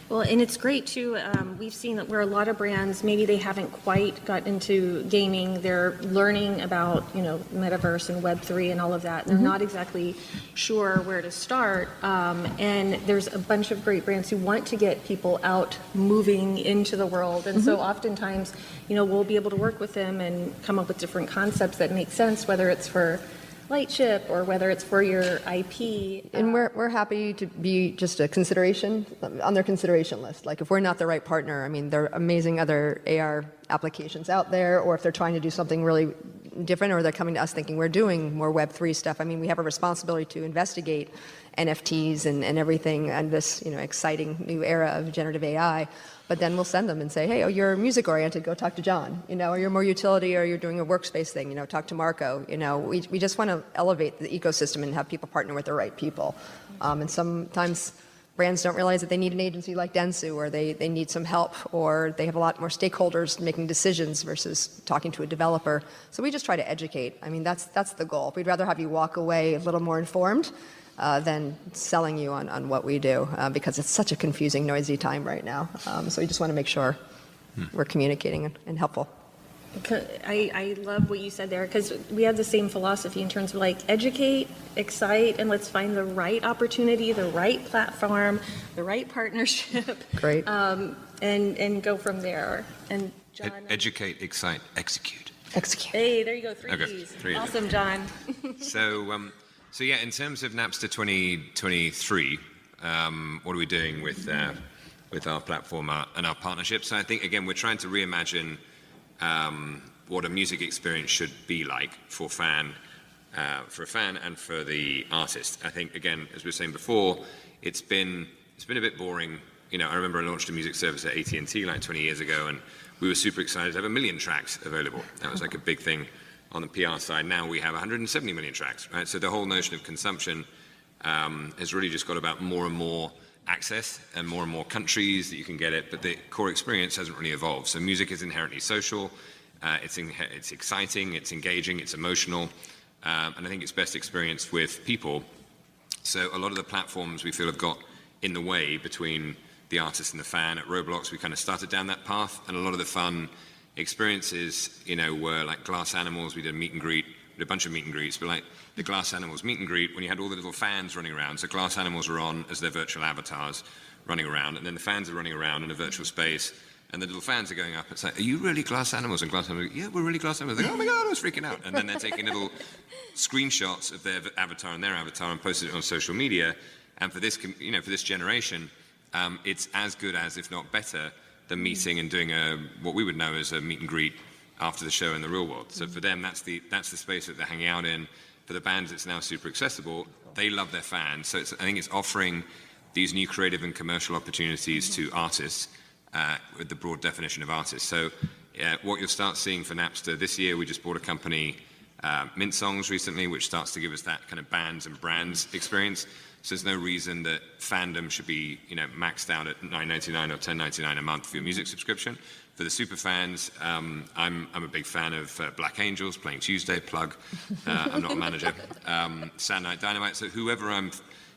A: Well, and it's great too. We've seen that where a lot of brands, maybe they haven't quite got into gaming. They're learning about, Metaverse and Web3 and all of that. They're not exactly sure where to start. And there's a bunch of great brands who want to get people out moving into the world. And so oftentimes, we'll be able to work with them and come up with different concepts that make sense, whether it's for Lightship or whether it's for your IP.
C: And we're happy to be just a consideration on their consideration list. Like if we're not the right partner, I mean, there are amazing other AR applications out there, or if they're trying to do something really different, or they're coming to us thinking we're doing more Web3 stuff. I mean, we have a responsibility to investigate NFTs and everything and this, exciting new era of generative AI. But then we'll send them and say, hey, you're music oriented, go talk to John. Or you're more utility, or you're doing a workspace thing, talk to Marco. We just want to elevate the ecosystem and have people partner with the right people. And sometimes brands don't realize that they need an agency like Dentsu, or they need some help, or they have a lot more stakeholders making decisions versus talking to a developer. So we just try to educate. I mean, that's the goal. We'd rather have you walk away a little more informed than selling you on what we do, because it's such a confusing, noisy time right now. So we just want to make sure we're communicating and helpful.
A: I love what you said there, because we have the same philosophy in terms of educate, excite, and let's find the right opportunity, the right platform, the right partnership.
C: Great.
A: And go from there. And John,
B: educate, excite, execute.
C: Execute.
A: Hey, there you go, three
B: Okay,
A: E's.
B: three E's.
A: Awesome, John.
B: So yeah, in terms of Napster 2023, what are we doing with our platform and our partnerships? So I think, again, we're trying to reimagine what a music experience should be like for a fan and for the artist. I think, again, as we were saying before, it's been a bit boring. I remember I launched a music service at AT&T like 20 years ago, and we were super excited to have 1 million tracks available. That was like a big thing on the PR side. Now we have 170 million tracks, right? So the whole notion of consumption has really just got about more and more access and more countries that you can get it, but the core experience hasn't really evolved. So music is inherently social, it's exciting, it's engaging, it's emotional, and I think it's best experienced with people. So a lot of the platforms we feel have got in the way between the artist and the fan. At Roblox, we kind of started down that path, and a lot of the fun experiences, were like Glass Animals. We did a meet and greet, we did a bunch of meet and greets, but like the Glass Animals meet and greet, when you had all the little fans running around. So Glass Animals are on as their virtual avatars running around, and then the fans are running around in a virtual space, and the little fans are going up. It's like, are you really Glass Animals? And Glass Animals, yeah, we're really Glass Animals. They're like, oh my God, I was freaking out. And then they're taking little screenshots of their avatar and their avatar and posting it on social media. And for this, for this generation, it's as good as, if not better, than meeting and doing what we would know as a meet and greet after the show in the real world. So for them, that's the space that they're hanging out in. For the bands, it's now super accessible. They love their fans. So I think it's offering these new creative and commercial opportunities to artists with the broad definition of artists. So what you'll start seeing for Napster this year, we just bought a company, Mint Songs, recently, which starts to give us that kind of bands and brands experience. So there's no reason that fandom should be, maxed out at $9.99 or $10.99 a month for your music subscription. For the super fans, I'm a big fan of Black Angels, Playing Tuesday, plug. I'm not a manager. Saturday Night Dynamite. So whoever I'm,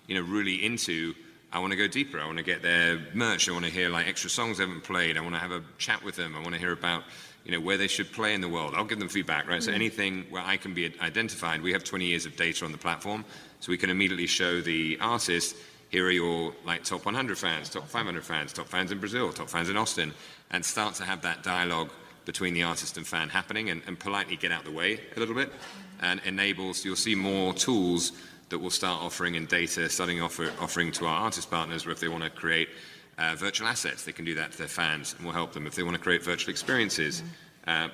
B: really into, I want to go deeper. I want to get their merch. I want to hear like extra songs they haven't played. I want to have a chat with them. I want to hear about, where they should play in the world. I'll give them feedback, right? So anything where I can be identified, we have 20 years of data on the platform, so we can immediately show the artist, here are your like top 100 fans, top 500 fans, top fans in Brazil, top fans in Austin, and start to have that dialogue between the artist and fan happening, and politely get out the way a little bit, and enables, you'll see more tools that will start offering in data, offering to our artist partners, where if they want to create virtual assets, they can do that to their fans, and we'll help them. If they want to create virtual experiences,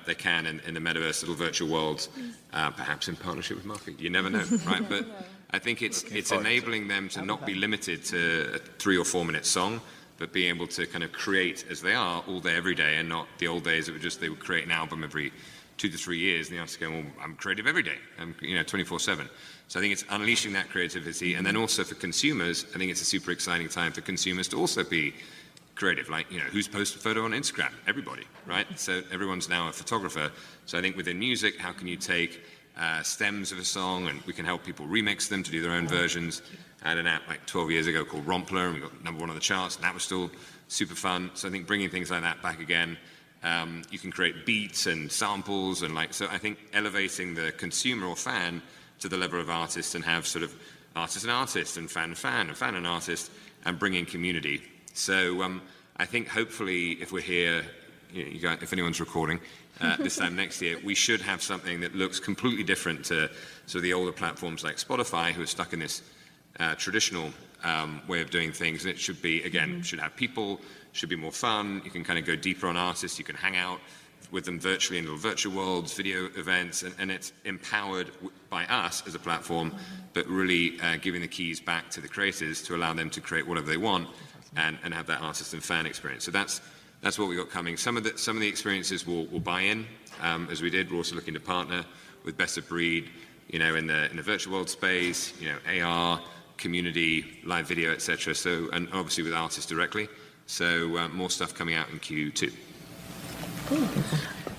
B: they can in the metaverse, little virtual worlds, perhaps in partnership with marketing. You never know, right? But I think it's enabling them to not be limited to a 3 or 4 minute song, but being able to kind of create as they are all day, every day, and not the old days that they would create an album every 2 to 3 years, and the artist going, well, I'm creative every day, I'm 24/7. So I think it's unleashing that creativity, and then also for consumers, I think it's a super exciting time for consumers to also be creative. Like, who's posted a photo on Instagram? Everybody, right? So everyone's now a photographer. So I think within music, how can you take stems of a song, and we can help people remix them to do their own versions. I had an app like 12 years ago called Rompler, and we got #1 on the charts, and that was still super fun. So I think bringing things like that back again. You can create beats and samples, and so I think elevating the consumer or fan to the level of artists, and have sort of artist and artist, and fan and fan, and fan and artist, and bringing community. So I think hopefully if we're here, you guys, if anyone's recording, this time next year, we should have something that looks completely different to sort of the older platforms like Spotify, who are stuck in this traditional way of doing things. And it should be, again, should have people, should be more fun. You can kind of go deeper on artists. You can hang out with them virtually in little virtual worlds, video events, and it's empowered by us as a platform, but really giving the keys back to the creators to allow them to create whatever they want and have that artist and fan experience. So that's what we got coming. Some of the experiences will buy in, as we did. We're also looking to partner with best of breed, in the virtual world space, AR, community, live video, etc. So, and obviously with artists directly. So more stuff coming out in Q2.
A: Cool.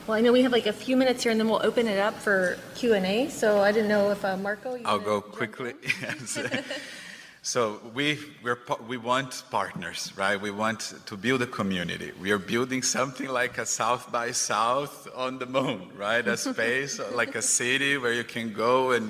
A: Well, I know we have like a few minutes here, and then we'll open it up for Q&A. So I didn't know if Marco.
D: I'll go quickly. Yes. So we want partners, right? We want to build a community. We are building something like a South by South on the moon, right? A space, like a city where you can go and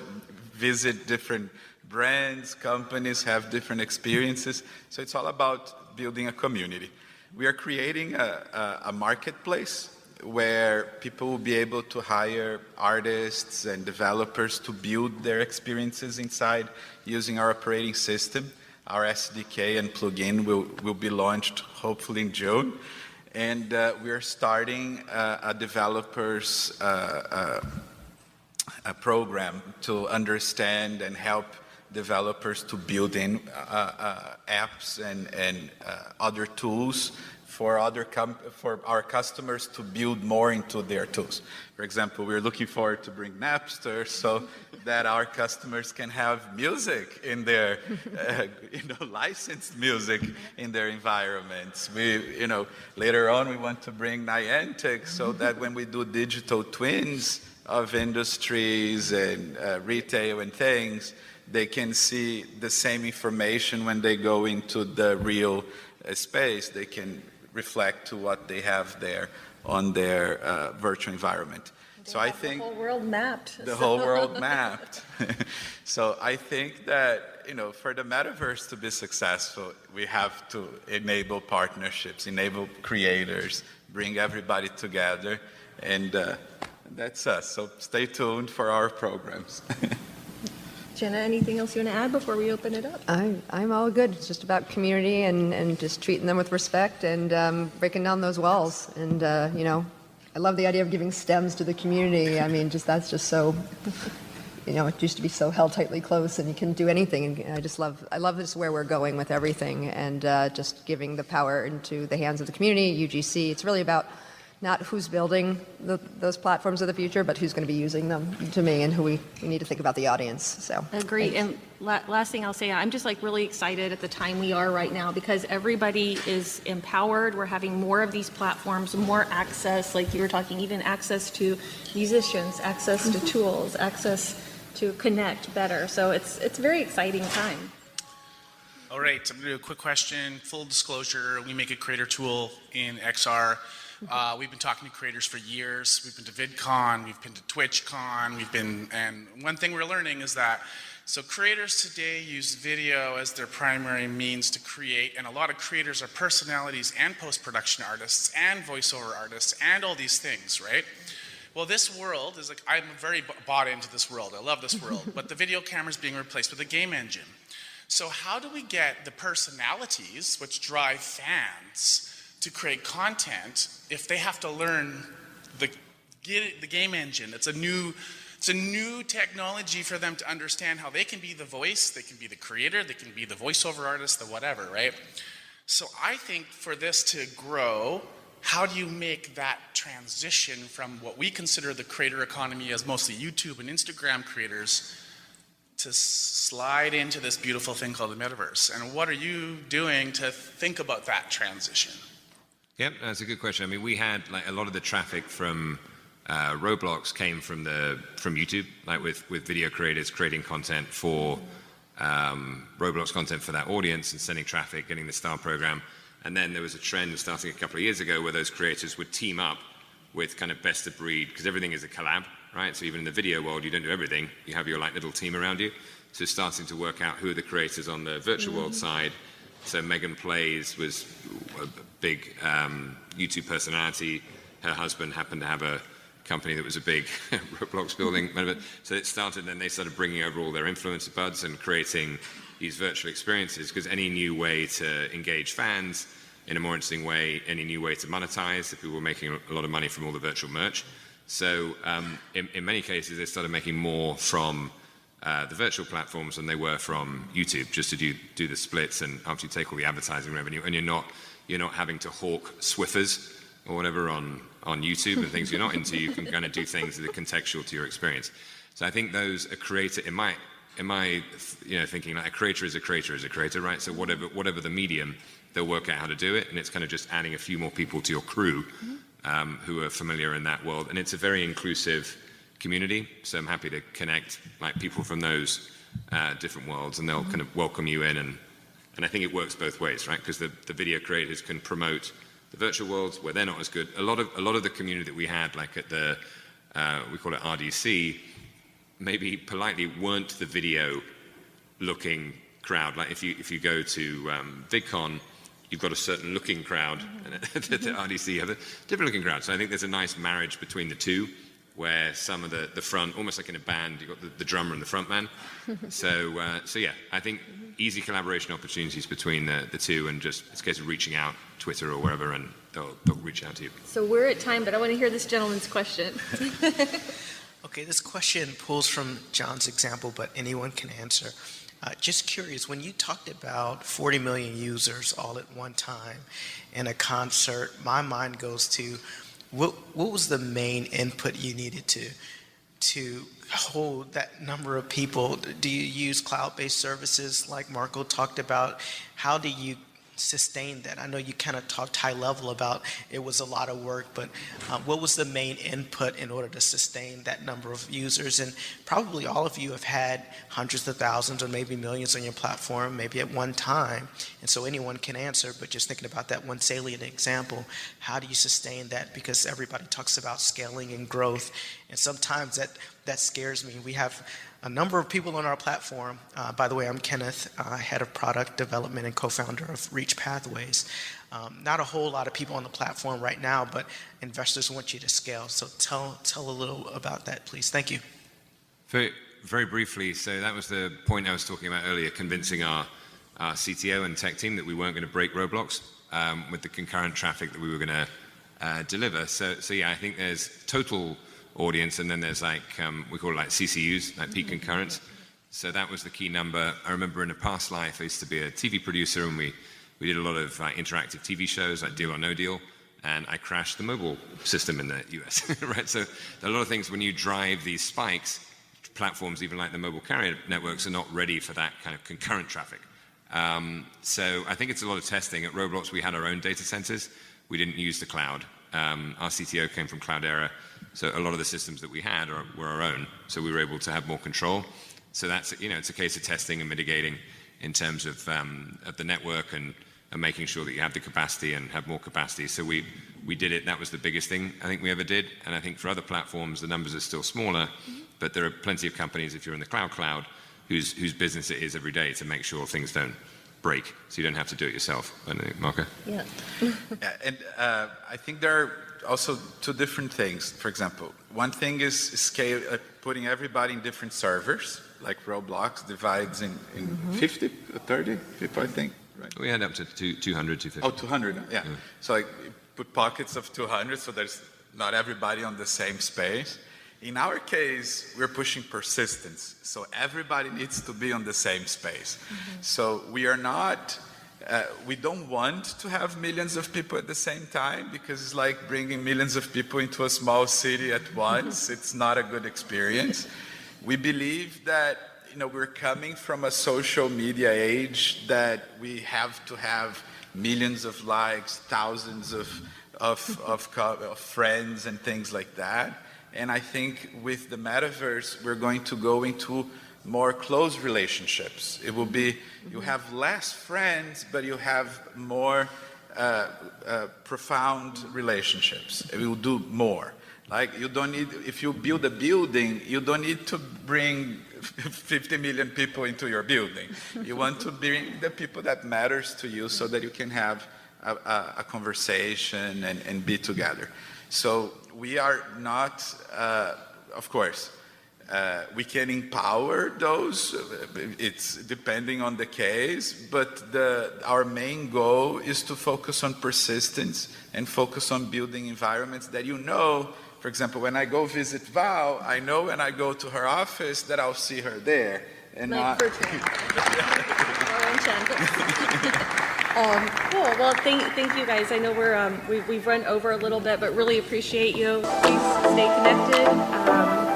D: visit different brands, companies, have different experiences. So it's all about building a community. We are creating a marketplace where people will be able to hire artists and developers to build their experiences inside using our operating system. Our SDK and plugin will be launched hopefully in June. And we are starting a developers a program to understand and help developers to build in apps and other tools for our customers to build more into their tools. For example, we're looking forward to bring Napster so that our customers can have music in their, licensed music in their environments. Later on we want to bring Niantic so that when we do digital twins of industries and retail and things, they can see the same information when they go into the real space. They can reflect to what they have there on their virtual environment. So I think
A: the whole world mapped.
D: The whole world mapped. So I think that, for the metaverse to be successful, we have to enable partnerships, enable creators, bring everybody together, and that's us. So stay tuned for our programs.
A: Jenna, anything else you want to add before we open it up?
C: I'm all good. It's just about community and just treating them with respect and breaking down those walls. And, I love the idea of giving stems to the community. I mean, that's just so, it used to be so held tightly close and you can do anything. And I love this where we're going with everything and just giving the power into the hands of the community, UGC. It's really about not who's building those platforms of the future, but who's going to be using them, to me, and who we need to think about the audience. So
A: agree. And last thing I'll say, I'm just really excited at the time we are right now because everybody is empowered. We're having more of these platforms, more access, like you were talking, even access to musicians, access to tools, access to connect better. So it's a very exciting time.
E: All right, I'm going to do a quick question. Full disclosure, we make a creator tool in XR. We've been talking to creators for years. We've been to VidCon, we've been to TwitchCon, and one thing we're learning is that So creators today use video as their primary means to create, and a lot of creators are personalities and post-production artists and voiceover artists and all these things, right? Well, this world is like, I'm very bought into this world. I love this world, but the video camera is being replaced with a game engine. So how do we get the personalities, which drive fans, to create content if they have to learn the game engine? It's a new technology for them to understand how they can be the voice, they can be the creator, they can be the voiceover artist, the whatever, right? So I think for this to grow, how do you make that transition from what we consider the creator economy as mostly YouTube and Instagram creators to slide into this beautiful thing called the metaverse? And what are you doing to think about that transition?
B: Yep, that's a good question. I mean, we had like a lot of the traffic from Roblox came from YouTube, like with video creators creating content for Roblox content for that audience and sending traffic, getting the star program. And then there was a trend starting a couple of years ago where those creators would team up with kind of best of breed, because everything is a collab, right? So even in the video world, you don't do everything. You have your like little team around you. So starting to work out who are the creators on the virtual world side. So Megan Plays was a big YouTube personality. Her husband happened to have a company that was a big Roblox building. So it started, and then they started bringing over all their influencer buds and creating these virtual experiences, because any new way to engage fans in a more interesting way, any new way to monetize, if people were making a lot of money from all the virtual merch. So in many cases, they started making more from the virtual platforms than they were from YouTube, just to do the splits, and after you take all the advertising revenue, and you're not having to hawk Swiffers or whatever on YouTube and things you're not into. You can kind of do things that are contextual to your experience. So I think those a creator in my thinking, like a creator is a creator, right? So whatever the medium, they'll work out how to do it, and it's kind of just adding a few more people to your crew who are familiar in that world. And it's a very inclusive community, so I'm happy to connect like people from those different worlds, and they'll kind of welcome you in, and I think it works both ways, right? Because the video creators can promote the virtual worlds where they're not as good. A lot of the community that we had, like at the we call it RDC, maybe politely weren't the video looking crowd. Like if you go to VidCon, you've got a certain looking crowd, and at the RDC you have a different looking crowd. So I think there's a nice marriage between the two, where some of the front, almost like in a band, you've got the drummer and the front man. So yeah, I think easy collaboration opportunities between the two, and just it's a case of reaching out, Twitter or wherever, and they'll reach out to you.
A: So we're at time, but I want to hear this gentleman's question.
F: Okay, this question pulls from John's example, but anyone can answer. Just curious, when you talked about 40 million users all at one time in a concert, my mind goes to what was the main input you needed to hold that number of people? Do you use cloud-based services like Marco talked about? How do you sustain that? I know you kind of talked high level about it was a lot of work, but what was the main input in order to sustain that number of users? And probably all of you have had hundreds of thousands or maybe millions on your platform, maybe at one time, and so anyone can answer, but just thinking about that one salient example, how do you sustain that? Because everybody talks about scaling and growth, and sometimes that scares me. We have a number of people on our platform. By the way, I'm Kenneth, head of product development and co-founder of Reach Pathways. Not a whole lot of people on the platform right now, but investors want you to scale. So tell a little about that, please. Thank you.
B: Very, very briefly, so that was the point I was talking about earlier, convincing our CTO and tech team that we weren't going to break Roblox with the concurrent traffic that we were going to deliver. So yeah, I think there's total audience, and then there's like we call it like CCUs, like peak concurrence. So that was the key number. I remember in a past life I used to be a TV producer, and we did a lot of interactive TV shows like Deal or No Deal, and I crashed the mobile system in the US. Right, so a lot of things, when you drive these spikes, platforms even like the mobile carrier networks are not ready for that kind of concurrent traffic. So I think it's a lot of testing. At Roblox we had our own data centers. We didn't use the cloud. Our CTO came from Cloudera, so a lot of the systems that we had were our own, so we were able to have more control. So that's, it's a case of testing and mitigating in terms of the network and making sure that you have the capacity and have more capacity. So we did it. That was the biggest thing I think we ever did. And I think for other platforms, the numbers are still smaller, but there are plenty of companies, if you're in the cloud, whose business it is every day to make sure things don't break, so you don't have to do it yourself. I don't think, Marco?
A: Yeah.
D: Yeah, and I think there are also two different things. For example, one thing is scale, putting everybody in different servers, like Roblox divides in 50, 30 people, I think. Right?
B: We had up to 200, 250.
D: Oh, 200, yeah. So like put pockets of 200, so there's not everybody on the same space. In our case, we're pushing persistence. So everybody needs to be on the same space. So we are not, we don't want to have millions of people at the same time, because it's like bringing millions of people into a small city at once. It's not a good experience. We believe that, you know, we're coming from a social media age that we have to have millions of likes, thousands of friends and things like that. And I think with the Metaverse, we're going to go into more close relationships. It will be, you have less friends, but you have more profound relationships. It will do more. Like, you don't need, if you build a building, you don't need to bring 50 million people into your building. You want to bring the people that matters to you so that you can have a conversation and be together. So we are not, of course, we can empower those, it's depending on the case, but our main goal is to focus on persistence and focus on building environments that, you know, for example, when I go visit Val, I know when I go to her office that I'll see her there. And
A: Like
D: not...
A: virtual. Cool. Well, thank you guys. I know we've run over a little bit, but really appreciate you. Please stay connected.